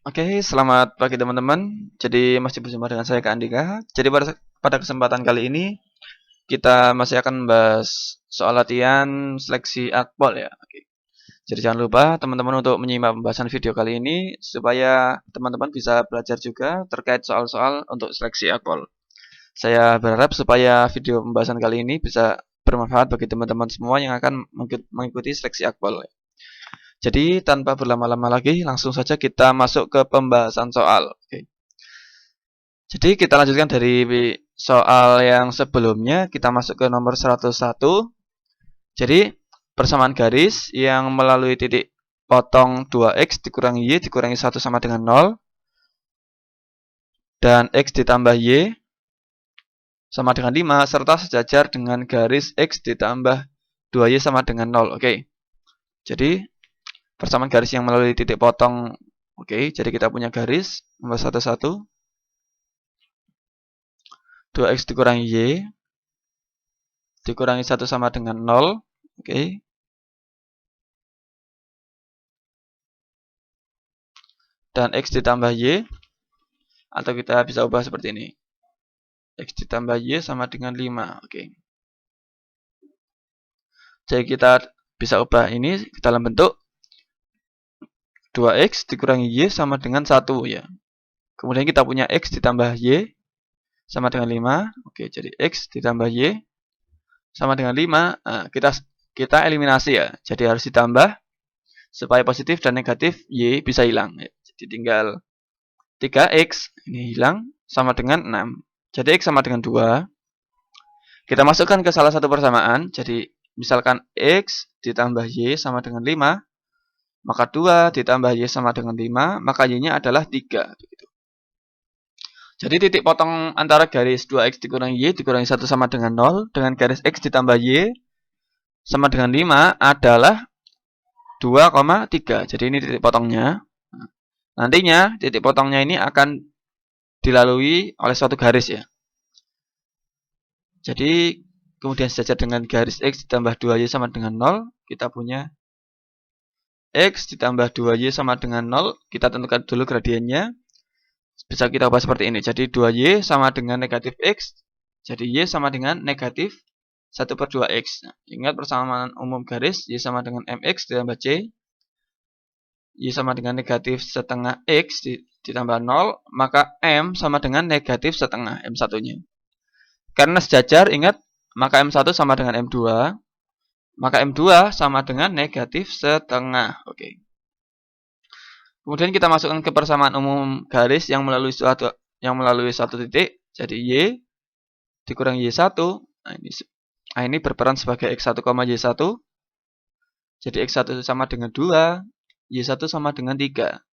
Oke, selamat pagi teman-teman. Jadi masih bersama dengan saya Kak Andika. Jadi pada kesempatan kali ini kita masih akan membahas soal latihan seleksi akpol ya. Oke. Jadi jangan lupa teman-teman untuk menyimak pembahasan video kali ini supaya teman-teman bisa belajar juga terkait soal-soal untuk seleksi akpol. Saya berharap supaya video pembahasan kali ini bisa bermanfaat bagi teman-teman semua yang akan mengikuti seleksi akpol. Jadi tanpa berlama-lama lagi, langsung saja kita masuk ke pembahasan soal. Oke. Jadi kita lanjutkan dari soal yang sebelumnya, kita masuk ke nomor 101. Jadi persamaan garis yang melalui titik potong 2x dikurangi y dikurangi 1 sama dengan 0. Dan x ditambah y sama dengan 5, serta sejajar dengan garis x ditambah 2y sama dengan 0. Oke. Jadi persamaan garis yang melalui titik potong. Oke, jadi kita punya garis nomor 11. 2x dikurangi y dikurangi 1 sama dengan 0. Oke. Dan x ditambah y, atau kita bisa ubah seperti ini. X ditambah y sama dengan 5. Oke. Jadi kita bisa ubah ini dalam bentuk 2x dikurangi y sama dengan 1 ya. Kemudian kita punya x ditambah y sama dengan 5. Oke, jadi x ditambah y sama dengan 5. Nah, kita eliminasi ya. Jadi harus ditambah supaya positif dan negatif y bisa hilang. Jadi tinggal 3x ini hilang sama dengan 6. Jadi x sama dengan 2. Kita masukkan ke salah satu persamaan. Jadi misalkan x ditambah y sama dengan 5. Maka 2 ditambah y sama dengan 5, maka y-nya adalah 3. Begitu. Jadi titik potong antara garis 2x dikurangi y dikurangi 1 sama dengan 0 dengan garis x ditambah y sama dengan 5 adalah 2,3. Jadi ini titik potongnya. Nantinya titik potongnya ini akan dilalui oleh suatu garis ya. Jadi kemudian sejajar dengan garis x ditambah 2y sama dengan 0, kita punya x ditambah 2y sama dengan 0. Kita tentukan dulu gradiennya. Bisa kita ubah seperti ini. Jadi 2y sama dengan negatif x. Jadi y sama dengan negatif 1/2x. Nah, ingat persamaan umum garis, y sama dengan mx ditambah c. Y sama dengan negatif setengah x ditambah 0. Maka m sama dengan negatif setengah m1-nya. Karena sejajar, ingat, maka m1 sama dengan m2. Maka m2 sama dengan negatif setengah. Oke. Kemudian kita masukkan ke persamaan umum garis yang melalui satu titik. Jadi y dikurangi y1. Nah, ini berperan sebagai x1, y1. Jadi x1 sama dengan 2, y1 sama dengan 3.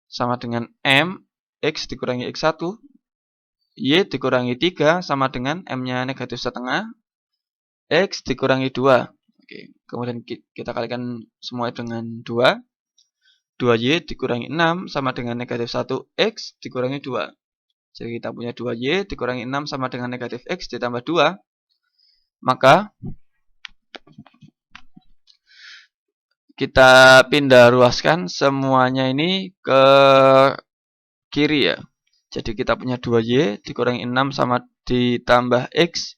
Sama dengan m, x dikurangi x1, y dikurangi 3 sama dengan m-nya negatif setengah, x dikurangi 2. Oke. Kemudian kita kalikan semua dengan 2. 2y dikurangi 6 sama dengan negatif 1, x dikurangi 2. Jadi kita punya 2y dikurangi 6 sama dengan negatif x ditambah 2. Maka kita pindah ruaskan semuanya ini ke kiri ya. Jadi kita punya 2y dikurangi 6 sama ditambah x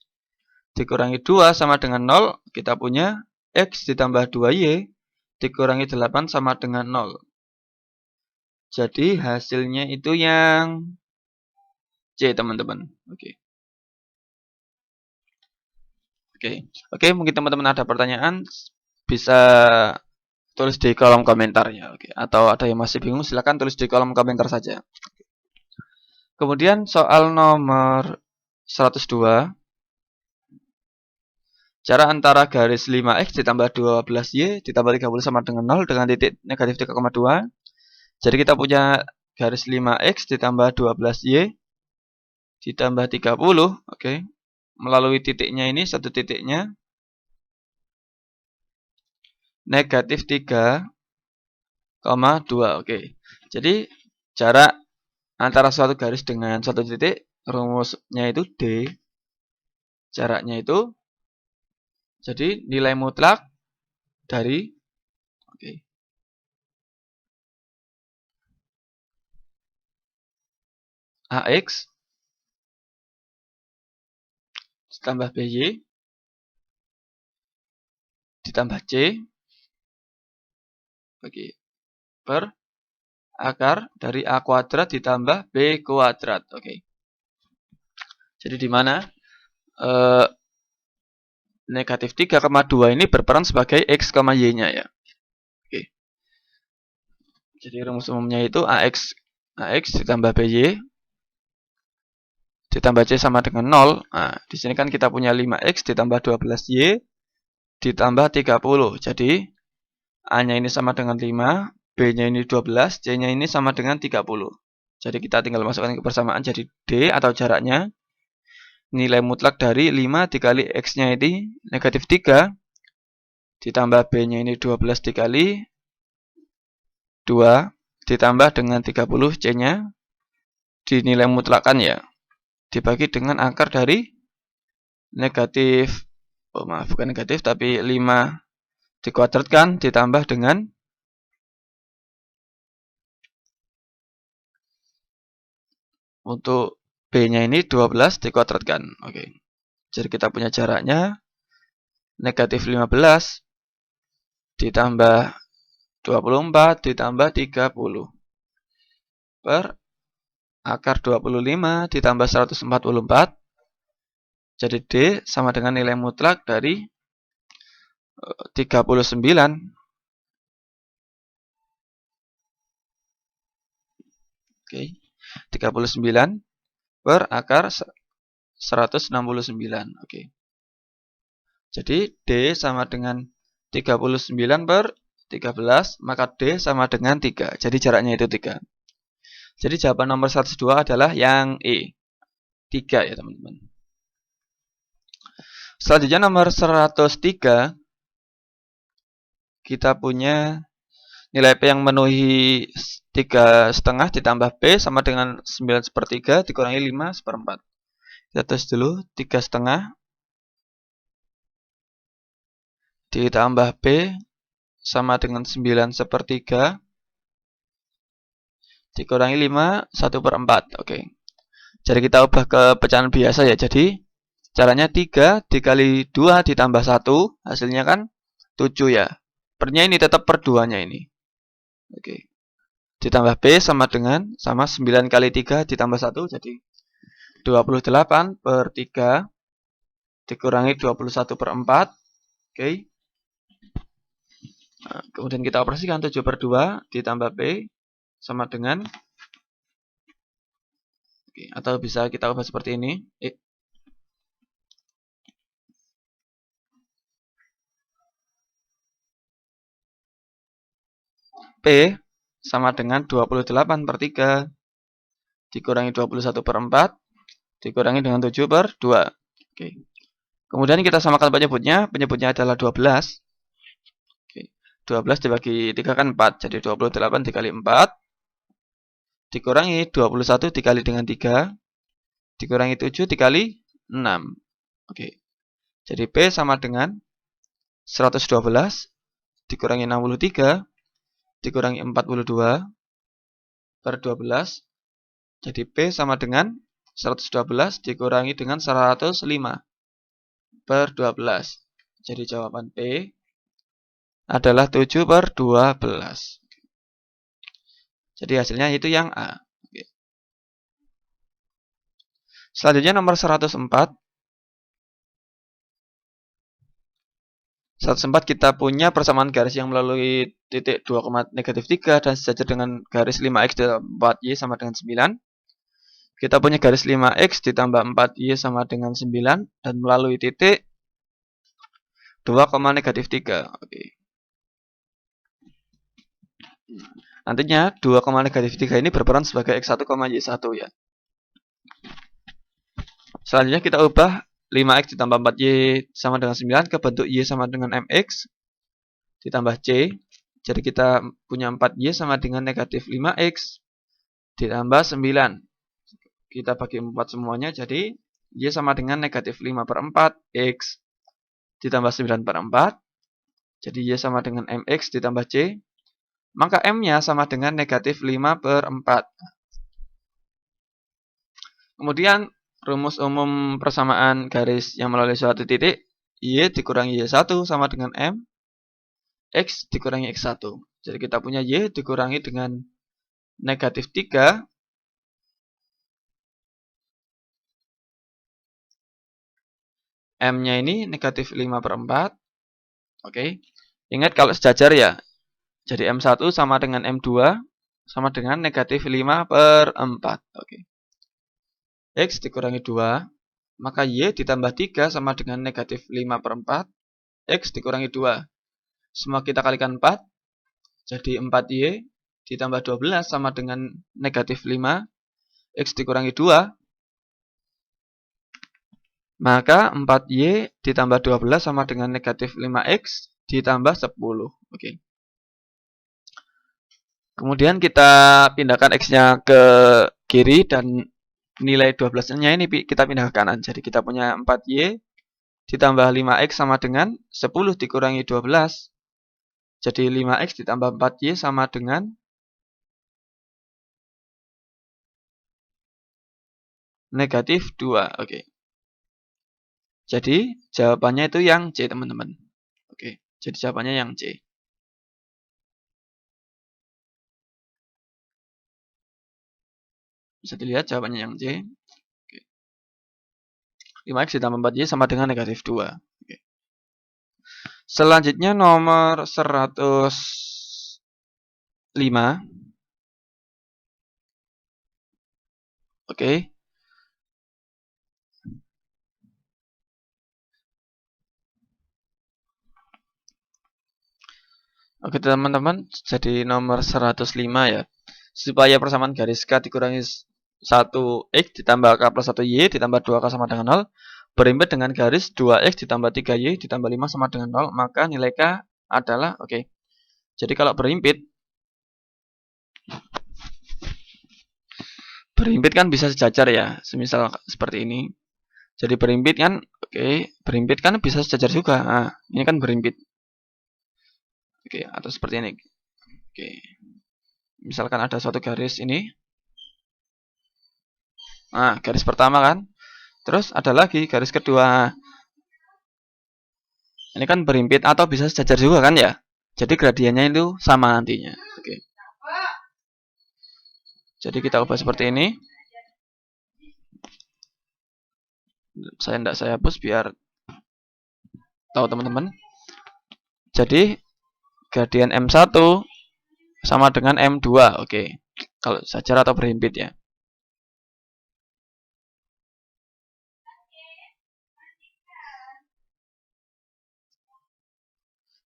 dikurangi 2 sama dengan 0. Kita punya x ditambah 2y dikurangi 8 sama dengan 0. Jadi hasilnya itu yang C, teman-teman. Oke. Oke, mungkin teman-teman ada pertanyaan, bisa tulis di kolom komentar ya. Oke. Atau ada yang masih bingung, silakan tulis di kolom komentar saja. Kemudian soal nomor 102. Cara antara garis 5x ditambah 12y ditambah 30 sama dengan 0 dengan titik negatif 3,2. Jadi kita punya garis 5x ditambah 12y ditambah 30. Oke. Melalui titiknya ini, satu titiknya negatif 3,2. Oke. Jadi jarak antara suatu garis dengan suatu titik, rumusnya itu D. Jaraknya itu, jadi nilai mutlak dari AX ditambah BY ditambah C bagi per akar dari A kuadrat ditambah B kuadrat. Oke. Jadi di mana negatif 3,2 ini berperan sebagai X, Y-nya ya. Oke. Jadi rumus umumnya itu AX ditambah BY ditambah C sama dengan 0. Nah, di sini kan kita punya 5X ditambah 12Y ditambah 30. Jadi A-nya ini sama dengan 5, B-nya ini 12, C-nya ini sama dengan 30. Jadi kita tinggal masukkan ke persamaan jadi D atau jaraknya nilai mutlak dari 5 dikali X-nya ini negatif 3 ditambah B-nya ini 12 dikali 2 ditambah dengan 30 C-nya dinilai mutlakkan ya. Dibagi dengan akar dari negatif, bukan negatif tapi 5 dikuadratkan ditambah dengan untuk B-nya ini 12 dikuadratkan. Oke. Jadi kita punya jaraknya negatif 15 ditambah 24 ditambah 30 per akar 25 ditambah 144. Jadi D sama dengan nilai mutlak dari 39. Oke. 39 per akar 169. Oke. Jadi D sama dengan 39 per 13, maka D sama dengan 3. Jadi jaraknya itu 3. Jadi jawaban nomor 102 adalah yang E. 3 ya teman-teman. Selanjutnya nomor 103. Kita punya nilai P yang memenuhi 3,5 ditambah P sama dengan 9/3 dikurangi 5/4. Kita tes dulu 3,5 ditambah P sama dengan 9/3 dikurangi 5 1/4. Oke. Jadi kita ubah ke pecahan biasa ya. Jadi caranya 3 dikali 2 ditambah 1 hasilnya kan 7 ya. Pernya ini tetap per 2-nya ini. Oke. Ditambah P sama 9 kali 3 ditambah 1 jadi 28 per 3 dikurangi 21/4. Oke. Nah, kemudian kita operasikan 7/2 ditambah P sama dengan, oke, atau bisa kita ubah seperti ini. P sama dengan 28 per 3 dikurangi 21/4 dikurangi dengan 7/2. Oke. Kemudian kita samakan penyebutnya. Penyebutnya adalah 12. Oke. 12 dibagi 3 kan 4. Jadi 28 dikali 4 dikurangi 21 dikali dengan 3 dikurangi 7 dikali 6. Oke. Jadi P sama dengan 112 dikurangi 63 dikurangi 42 per 12. Jadi P sama dengan 112 dikurangi dengan 105 per 12. Jadi jawaban P adalah 7/12. Jadi hasilnya itu yang A. Oke. Selanjutnya nomor 104. 104 kita punya persamaan garis yang melalui titik 2,-3 dan sejajar dengan garis 5x ditambah 4y sama dengan 9. Kita punya garis 5x ditambah 4y sama dengan 9 dan melalui titik 2,-3. Oke. Nantinya 2,-3 ini berperan sebagai x1, y1 ya. Selanjutnya kita ubah 5x ditambah 4y sama dengan 9 ke bentuk y sama dengan mx ditambah c. Jadi kita punya 4y sama dengan negatif 5x ditambah 9. Kita bagi 4 semuanya, jadi y sama dengan negatif 5/4 x ditambah 9/4. Jadi y sama dengan mx ditambah c. Maka m-nya sama dengan negatif 5/4. Kemudian rumus umum persamaan garis yang melalui suatu titik, Y dikurangi Y1 sama dengan M, X dikurangi X1. Jadi kita punya Y dikurangi dengan negatif 3, M-nya ini negatif 5/4. Oke. Ingat kalau sejajar ya. Jadi M1 sama dengan M2 sama dengan negatif 5/4. Oke. X dikurangi 2, maka Y ditambah 3 sama dengan negatif 5/4. X dikurangi 2. Semua kita kalikan 4. Jadi 4Y ditambah 12 sama dengan negatif 5. X dikurangi 2. Maka 4Y ditambah 12 sama dengan negatif 5X ditambah 10. Oke. Kemudian kita pindahkan X-nya ke kiri dan nilai 12-nya ini kita pindah ke kanan. Jadi kita punya 4Y ditambah 5X sama dengan 10 dikurangi 12. Jadi 5X ditambah 4Y sama dengan negatif 2. Oke. Jadi jawabannya itu yang C, teman-teman. Oke. Jadi jawabannya yang C. Bisa dilihat jawabannya yang C. Oke. 5X ditambah 4Y sama dengan negatif 2. Oke. Selanjutnya nomor 105. Oke. Oke teman-teman, jadi nomor 105 ya. Supaya persamaan garis K dikurangi 1X ditambah K plus 1Y ditambah 2K sama dengan 0 berimpit dengan garis 2X ditambah 3Y ditambah 5 sama dengan 0, maka nilai K adalah, oke. Jadi kalau berimpit kan bisa sejajar ya, semisal seperti ini. Jadi berimpit kan, oke, berimpit kan bisa sejajar juga. Nah, ini kan berimpit. Oke, atau seperti ini. Oke. Misalkan ada suatu garis ini. Nah, garis pertama kan. Terus ada lagi garis kedua. Ini kan berimpit atau bisa sejajar juga kan ya. Jadi gradiennya itu sama nantinya. Oke. Jadi kita ubah seperti ini. Saya hapus biar tahu teman-teman. Jadi gradien M1 sama dengan M2. Oke. Kalau sejajar atau berimpit ya.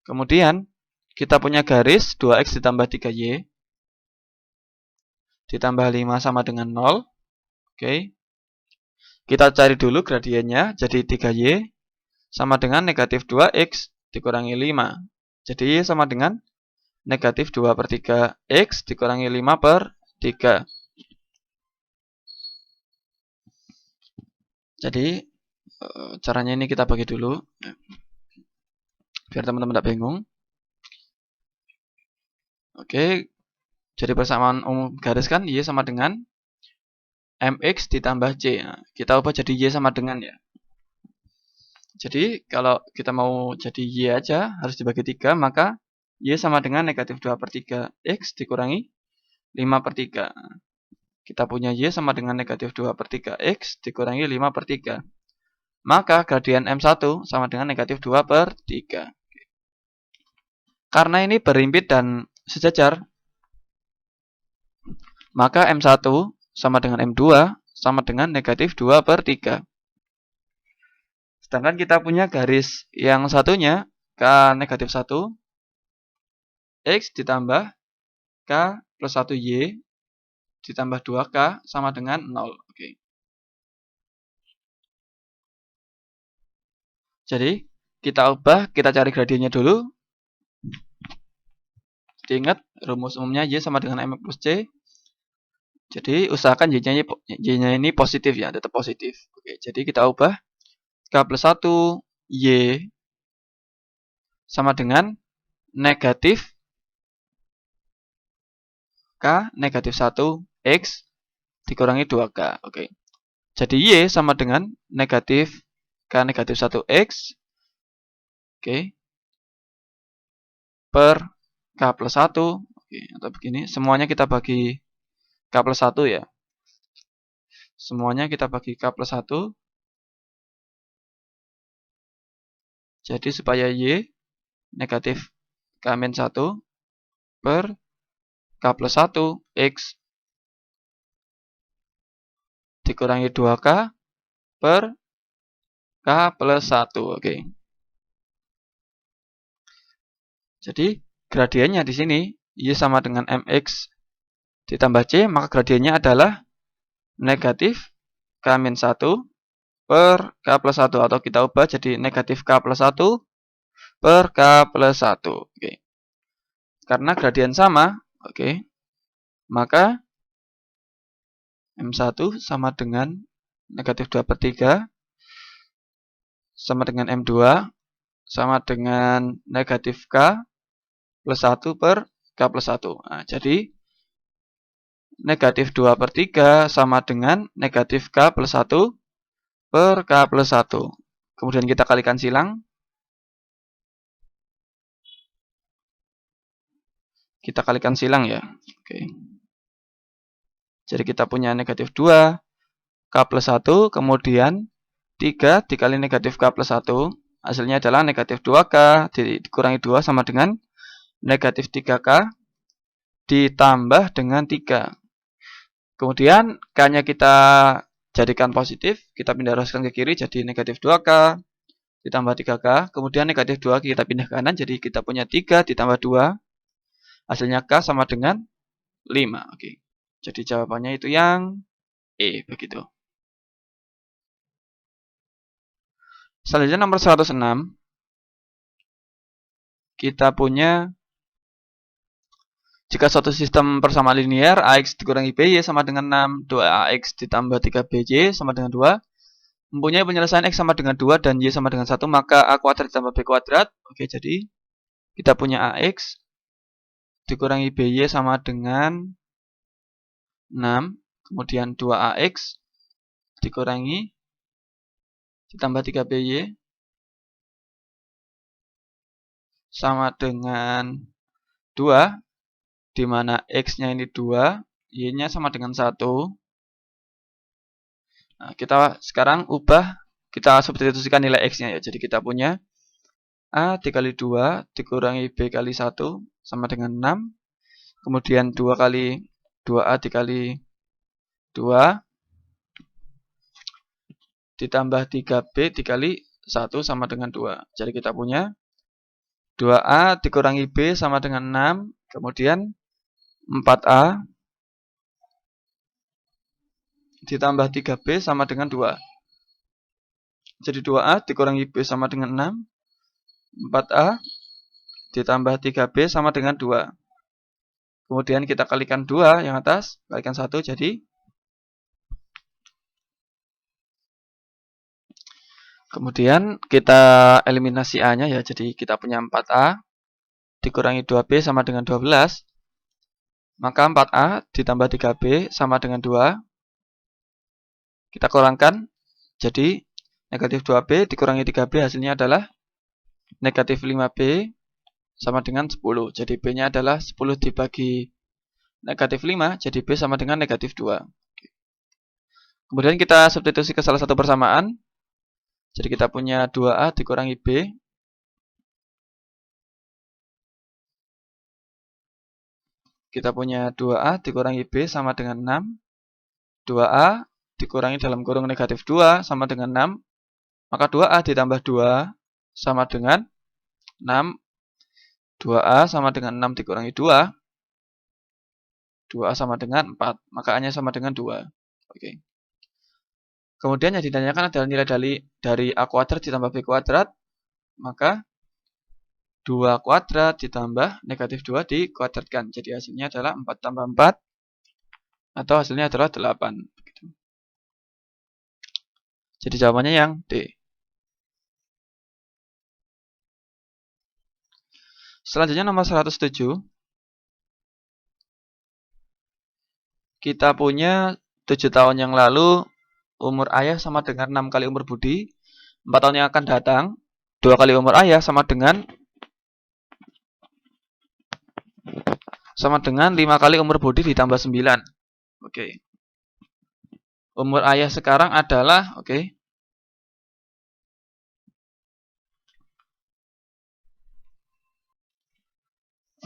Kemudian kita punya garis 2X ditambah 3Y ditambah 5 sama dengan 0. Oke. Kita cari dulu gradiennya. Jadi 3Y sama dengan negatif 2X dikurangi 5. Jadi Y sama dengan negatif 2/3 X dikurangi 5/3. Jadi caranya ini kita bagi dulu biar teman-teman tidak bingung. Oke, jadi persamaan umum garis kan Y sama dengan MX ditambah C. Nah, kita ubah jadi Y sama dengan ya. Jadi kalau kita mau jadi Y aja harus dibagi 3, maka Y sama dengan negatif 2/3 X dikurangi 5/3. Kita punya Y sama dengan negatif 2/3 X dikurangi 5/3. Maka gradien M1 sama dengan negatif 2/3. Karena ini berimpit dan sejajar, maka M1 sama dengan M2 sama dengan negatif 2/3. Sedangkan kita punya garis yang satunya, K negatif 1, X ditambah K plus 1Y ditambah 2K sama dengan 0. Oke. Jadi kita ubah, kita cari gradiennya dulu. Jadi ingat rumus umumnya Y sama dengan M plus C. Jadi usahakan Y-nya ini positif ya, tetap positif. Oke, jadi kita ubah K plus 1 Y sama dengan negatif K negatif 1 X dikurangi 2K. Oke. Jadi Y sama dengan negatif K negatif 1X, oke, per K plus 1, oke, atau begini, semuanya kita bagi K plus 1 ya. Semuanya kita bagi K plus 1. Jadi supaya Y negatif K min 1 per K plus 1 X dikurangi 2K per K plus 1. Oke. Jadi gradiennya di sini Y sama dengan MX ditambah C, maka gradiennya adalah negatif K min 1 per K plus 1, atau kita ubah jadi negatif K plus 1 per K plus 1. Oke. Karena gradien sama, oke, maka M1 sama dengan negatif 2 per 3 sama dengan M2 sama dengan negatif K plus 1 per K plus 1. Nah, jadi negatif 2 per 3 sama dengan negatif K plus 1 per K plus 1. Kemudian kita kalikan silang. Kita kalikan silang ya. Oke. Jadi kita punya negatif 2 K plus 1, kemudian 3 dikali negatif K plus 1. Hasilnya adalah negatif 2K dikurangi 2 sama dengan negatif 3K ditambah dengan 3. Kemudian K-nya kita jadikan positif, kita pindah ruaskan ke kiri jadi negatif 2K ditambah 3K. Kemudian negatif 2 kita pindah ke kanan, jadi kita punya 3 ditambah 2. Hasilnya K sama dengan 5. Oke. Jadi jawabannya itu yang E, begitu. Selanjutnya nomor 106. Kita punya jika suatu sistem persamaan linear AX dikurangi BY sama dengan 6, 2AX ditambah 3BY sama dengan 2, mempunyai penyelesaian X sama dengan 2 dan Y sama dengan 1, maka A kuadrat ditambah B kuadrat. Oke, jadi kita punya AX dikurangi BY sama dengan 6, kemudian 2AX dikurangi ditambah 3BY sama dengan 2, di mana X-nya ini 2, Y-nya sama dengan 1. Nah, kita sekarang ubah, kita substitusikan nilai X-nya ya. Jadi kita punya A dikali 2 dikurangi B kali 1 sama dengan 6. Kemudian 2 kali 2A dikali 2 ditambah 3B dikali 1 sama dengan 2. Jadi kita punya 2A dikurangi B sama dengan 6. Kemudian 4A ditambah 3B sama dengan 2. Jadi 2A dikurangi B sama dengan 6. 4A ditambah 3B sama dengan 2. Kemudian kita kalikan 2 yang atas, kalikan 1, jadi kemudian kita eliminasi A-nya ya. Jadi kita punya 4A dikurangi 2B sama dengan 12. Maka 4A ditambah 3B sama dengan 2. Kita kurangkan, jadi negatif 2B dikurangi 3B hasilnya adalah negatif 5B sama dengan 10. Jadi B-nya adalah 10 dibagi negatif 5, jadi B sama dengan negatif 2. Kemudian kita substitusi ke salah satu persamaan. Jadi kita punya 2A dikurangi B. Kita punya 2A dikurangi B sama dengan 6. 2A dikurangi dalam kurung negatif 2 sama dengan 6. Maka 2A ditambah 2 sama dengan 6. 2A sama dengan 6 dikurangi 2. 2A sama dengan 4. Maka A-nya sama dengan 2. Oke. Kemudian yang ditanyakan adalah nilai dari A kuadrat ditambah B kuadrat. Maka 2 kuadrat ditambah negatif 2 dikuadratkan. Jadi hasilnya adalah 4 tambah 4. Atau hasilnya adalah 8. Begitu. Jadi jawabannya yang D. Selanjutnya nomor 107. Kita punya 7 tahun yang lalu umur ayah sama dengan 6 kali umur Budi. 4 tahun yang akan datang, 2 kali umur ayah sama dengan 5 kali umur Budi ditambah 9. Oke. Umur ayah sekarang adalah, oke,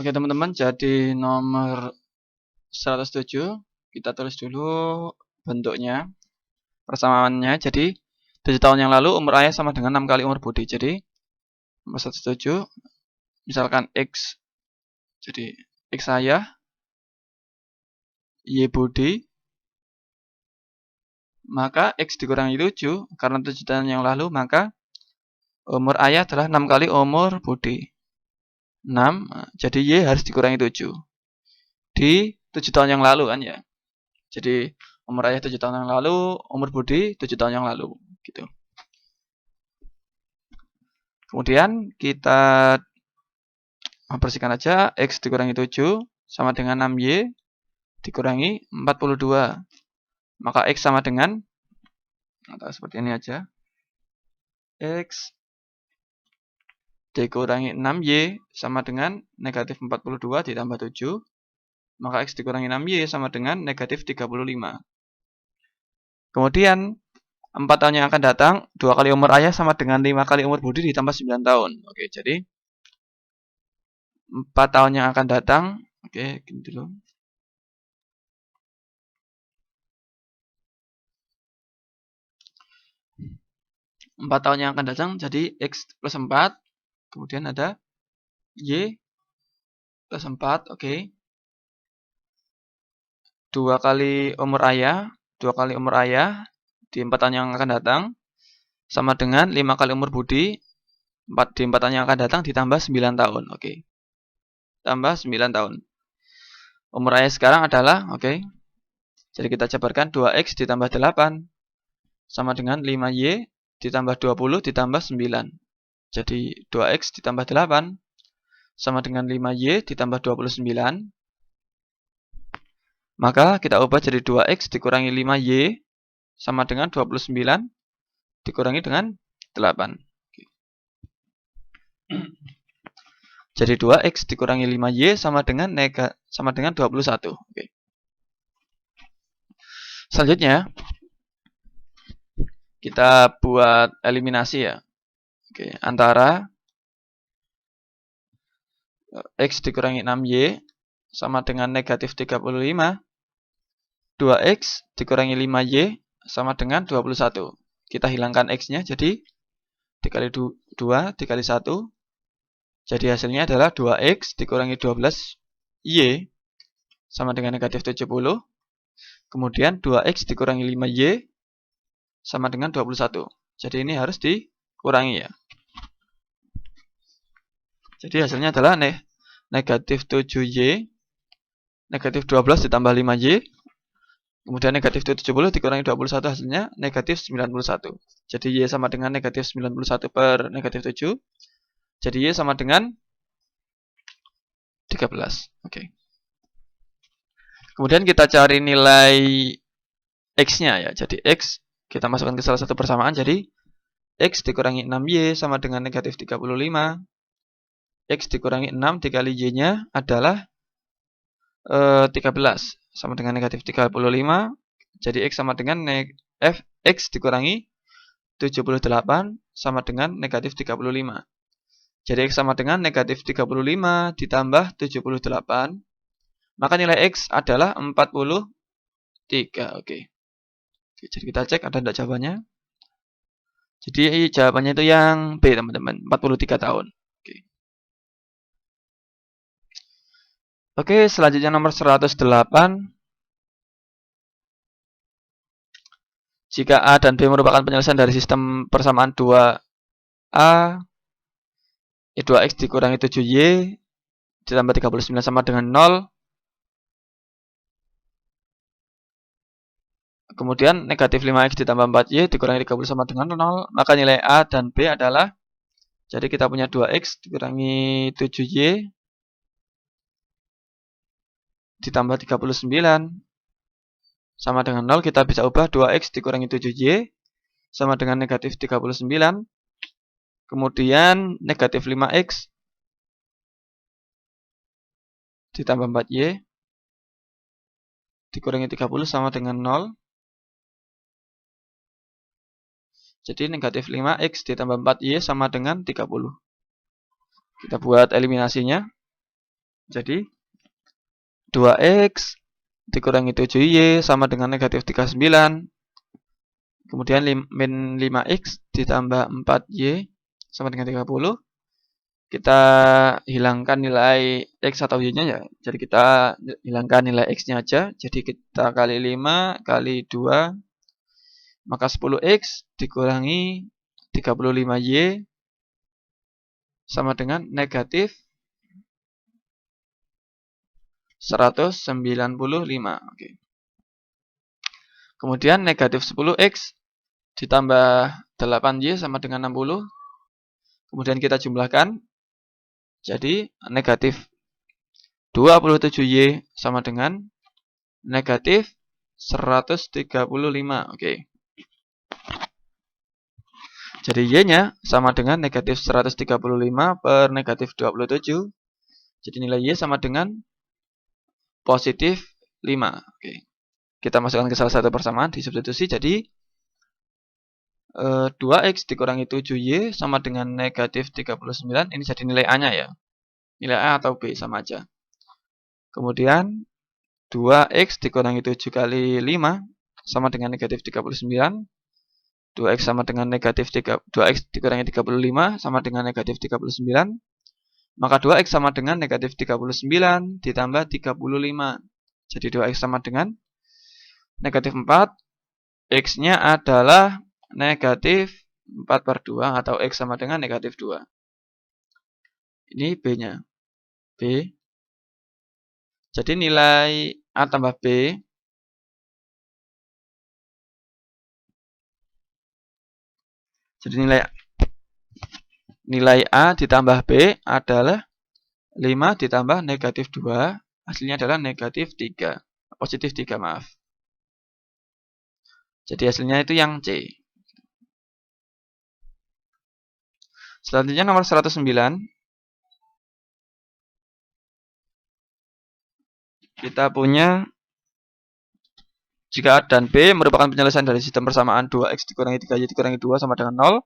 teman-teman, jadi nomor 107 kita tulis dulu bentuknya, persamaannya. Jadi 7 tahun yang lalu umur ayah sama dengan 6 kali umur Budi. Jadi nomor 107 misalkan X, jadi X ayah, Y Budi, maka X dikurangi 7, karena 7 tahun yang lalu, maka umur ayah adalah 6 kali umur Budi. 6, jadi Y harus dikurangi 7. Di 7 tahun yang lalu kan ya. Jadi umur ayah 7 tahun yang lalu, umur Budi 7 tahun yang lalu, gitu. Kemudian kita bersihkan aja, X dikurangi 7 sama dengan 6Y dikurangi 42. Maka X sama dengan, atau seperti ini aja, X dikurangi 6Y sama dengan negatif 42 ditambah 7. Maka X dikurangi 6Y sama dengan negatif 35. Kemudian 4 tahun yang akan datang, 2 kali umur ayah sama dengan 5 kali umur Budi ditambah 9 tahun. Oke, jadi 4 tahun yang akan datang, oke, gini dulu. 4 tahun yang akan datang, jadi X plus 4, kemudian ada Y plus 4, oke. 2 kali umur ayah di 4 tahun yang akan datang sama dengan 5 kali umur Budi di 4 tahun yang akan datang ditambah 9 tahun. Oke. Tambah 9 tahun. Umur ayah sekarang adalah, oke. Jadi kita jabarkan 2X ditambah 8 sama dengan 5Y ditambah 20 ditambah 9. Jadi 2X ditambah 8 sama dengan 5Y ditambah 29. Maka kita ubah jadi 2X dikurangi 5Y sama dengan 29 dikurangi dengan 8. Jadi 2X dikurangi 5Y sama dengan 21. Oke. Selanjutnya kita buat eliminasi ya. Oke, antara X dikurangi 6Y sama dengan negatif 35. 2X dikurangi 5Y sama dengan 21. Kita hilangkan X-nya, jadi dikali 2 dikali 1. Jadi hasilnya adalah 2X dikurangi 12Y sama dengan negatif 70. Kemudian 2X dikurangi 5Y sama dengan 21. Jadi ini harus dikurangi ya. Jadi hasilnya adalah negatif 7Y, negatif 12 ditambah 5Y, kemudian negatif 70 dikurangi 21 hasilnya negatif 91. Jadi Y sama dengan negatif 91 per negatif 7. Jadi Y sama dengan 13. Oke. Kemudian kita cari nilai X-nya ya. Jadi X kita masukkan ke salah satu persamaan. Jadi X dikurangi 6Y sama dengan negatif 35. X dikurangi 6 dikali Y-nya adalah 13 sama dengan negatif 35. Jadi X sama dengan X dikurangi 78 sama dengan negatif 35. Jadi X sama dengan negatif 35 ditambah 78. Maka nilai X adalah 43. Oke. Jadi kita cek ada tidak jawabannya. Jadi jawabannya itu yang B, teman-teman. 43 tahun. Oke, selanjutnya nomor 108. Jika A dan B merupakan penyelesaian dari sistem persamaan 2A, 2X dikurangi 7Y ditambah 39 sama dengan 0. Kemudian negatif 5X ditambah 4Y dikurangi 30 sama dengan 0. Maka nilai A dan B adalah, jadi kita punya 2X dikurangi 7Y ditambah 39 sama dengan 0, kita bisa ubah 2x dikurangi 7y sama dengan negatif 39. Kemudian negatif 5x ditambah 4y dikurangi 30 sama dengan 0. Jadi negatif 5x ditambah 4y sama dengan 30. Kita buat eliminasinya. Jadi 2x dikurangi 7y sama dengan negatif 39. Kemudian min 5x ditambah 4y sama dengan 30. Kita hilangkan nilai x atau y-nya ya. Jadi kita hilangkan nilai x-nya aja. Jadi kita kali 5 kali 2, maka 10x dikurangi 35y sama dengan negatif 195. Oke. Kemudian negatif 10x ditambah 8y sama dengan 60. Kemudian kita jumlahkan. Jadi negatif 27y sama dengan negatif 135. Oke. Jadi y-nya sama dengan negatif 135 per negatif 27. Jadi nilai y sama dengan positif 5. Oke. Kita masukkan ke salah satu persamaan di substitusi. Jadi 2x dikurangi 7y sama dengan negatif 39. Ini jadi nilai A-nya ya. Nilai A atau B sama aja. Kemudian 2x dikurangi 7 kali 5 sama dengan negatif 39. 2x sama dengan negatif 2x dikurangi 35 sama dengan negatif 39. Maka 2x sama dengan negatif 39 ditambah 35. Jadi 2x sama dengan negatif 4. X-nya adalah negatif 4 per 2 atau X sama dengan negatif 2. Ini B-nya. B. Jadi nilai A tambah B Jadi nilai A ditambah B adalah 5 ditambah negatif 2. Hasilnya adalah negatif 3. Positif 3, maaf. Jadi hasilnya itu yang C. Selanjutnya nomor 109. Kita punya jika A dan B merupakan penyelesaian dari sistem persamaan 2x dikurangi 3y dikurangi 2 sama dengan 0.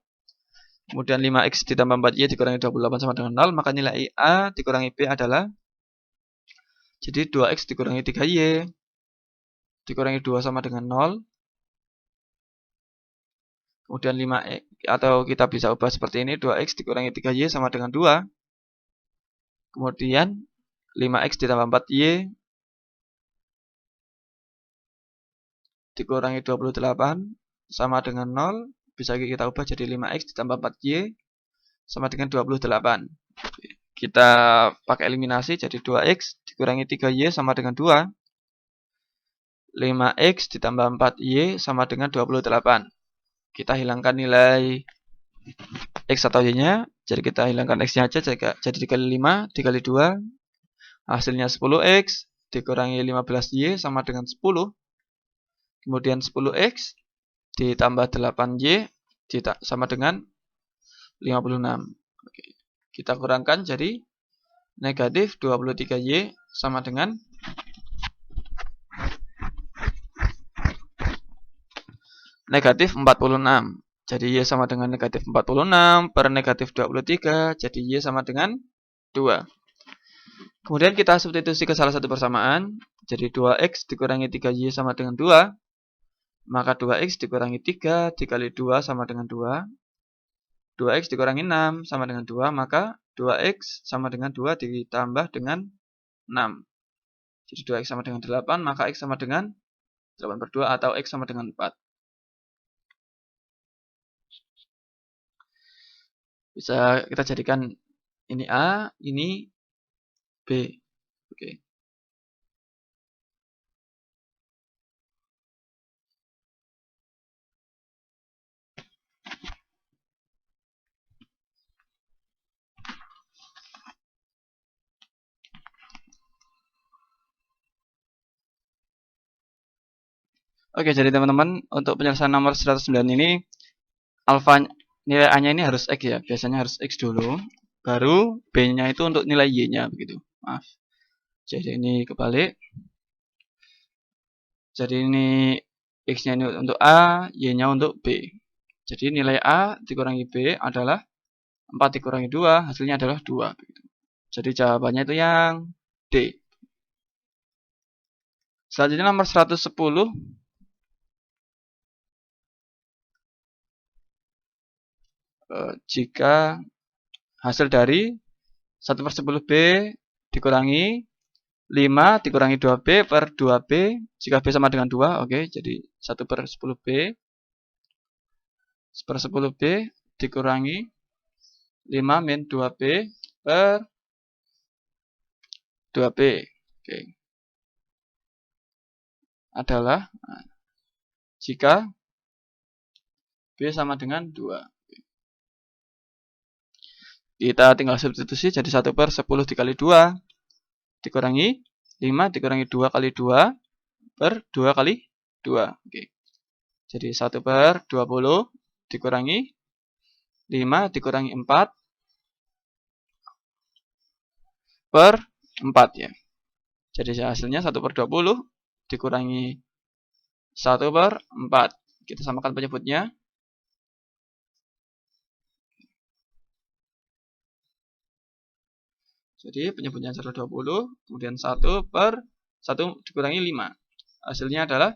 Kemudian 5x ditambah 4y dikurangi 28 sama dengan 0. Maka nilai A dikurangi B adalah, jadi 2x dikurangi 3y dikurangi 2 sama dengan 0. Kemudian 5x, atau kita bisa ubah seperti ini, 2x dikurangi 3y sama dengan 2. Kemudian 5x ditambah 4y dikurangi 28 sama dengan 0. Bisa kita ubah jadi 5x ditambah 4y sama dengan 28. Kita pakai eliminasi, jadi 2x dikurangi 3y sama dengan 2. 5x ditambah 4y sama dengan 28. Kita hilangkan nilai x atau y-nya. Jadi kita hilangkan x-nya aja. Jadi dikali 5 dikali 2. Hasilnya 10x dikurangi 15y sama dengan 10. Kemudian 10x ditambah 8y sama dengan 56. Oke. Kita kurangkan jadi negatif 23y sama dengan negatif 46. Jadi y sama dengan negatif 46 per negatif 23. Jadi y sama dengan 2. Kemudian kita substitusi ke salah satu persamaan. Jadi 2x dikurangi 3y sama dengan 2. Maka 2x dikurangi 3 dikali 2 sama dengan 2. 2x dikurangi 6 sama dengan 2. Maka 2x sama dengan 2 ditambah dengan 6. Jadi 2x sama dengan 8. Maka x sama dengan 8 per 2 atau x sama dengan 4. Bisa kita jadikan ini A, ini B. Oke. Oke, jadi teman-teman untuk penyelesaian nomor 109 ini alfa nilai A-nya ini harus X ya. Biasanya harus X dulu, baru B-nya itu untuk nilai Y-nya begitu. Maaf. Jadi ini kebalik. Jadi ini X-nya ini untuk A, Y-nya untuk B. Jadi nilai A dikurangi B adalah 4 dikurangi 2, hasilnya adalah 2. Begitu. Jadi jawabannya itu yang D. Selanjutnya nomor 110. Jika hasil dari 1/10 B dikurangi 5 dikurangi 2B per 2B, jika B sama dengan 2, oke, jadi 1/10B 1/10B dikurangi 5 min 2B per 2B, oke, adalah jika B sama dengan 2. Kita tinggal substitusi, jadi 1/10 dikali 2 dikurangi 5 dikurangi 2 kali 2 per 2 kali 2. Oke. Jadi 1/20 dikurangi 5 dikurangi 4 per 4 ya. Jadi hasilnya 1/20 dikurangi 1/4. Kita samakan penyebutnya. Jadi penyebutnya 1/20, kemudian 1/1 dikurangi 5. Hasilnya adalah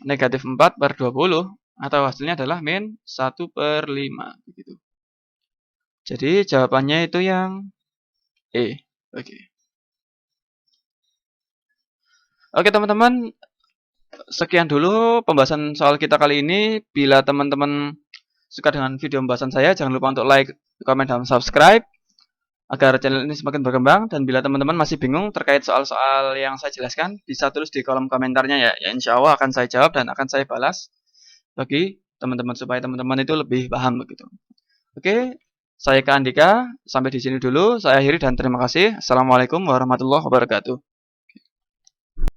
negatif 4/20, atau hasilnya adalah min 1/5. Begitu. Jadi jawabannya itu yang E. Oke teman-teman, sekian dulu pembahasan soal kita kali ini. Bila teman-teman suka dengan video pembahasan saya, jangan lupa untuk like, komen, dan subscribe agar channel ini semakin berkembang. Dan bila teman-teman masih bingung terkait soal-soal yang saya jelaskan, bisa tulis di kolom komentarnya ya. Insya Allah akan saya jawab dan akan saya balas bagi teman-teman supaya teman-teman itu lebih paham begitu. Oke, saya Kak Andika, sampai di sini dulu. Saya akhiri dan terima kasih. Assalamualaikum warahmatullahi wabarakatuh.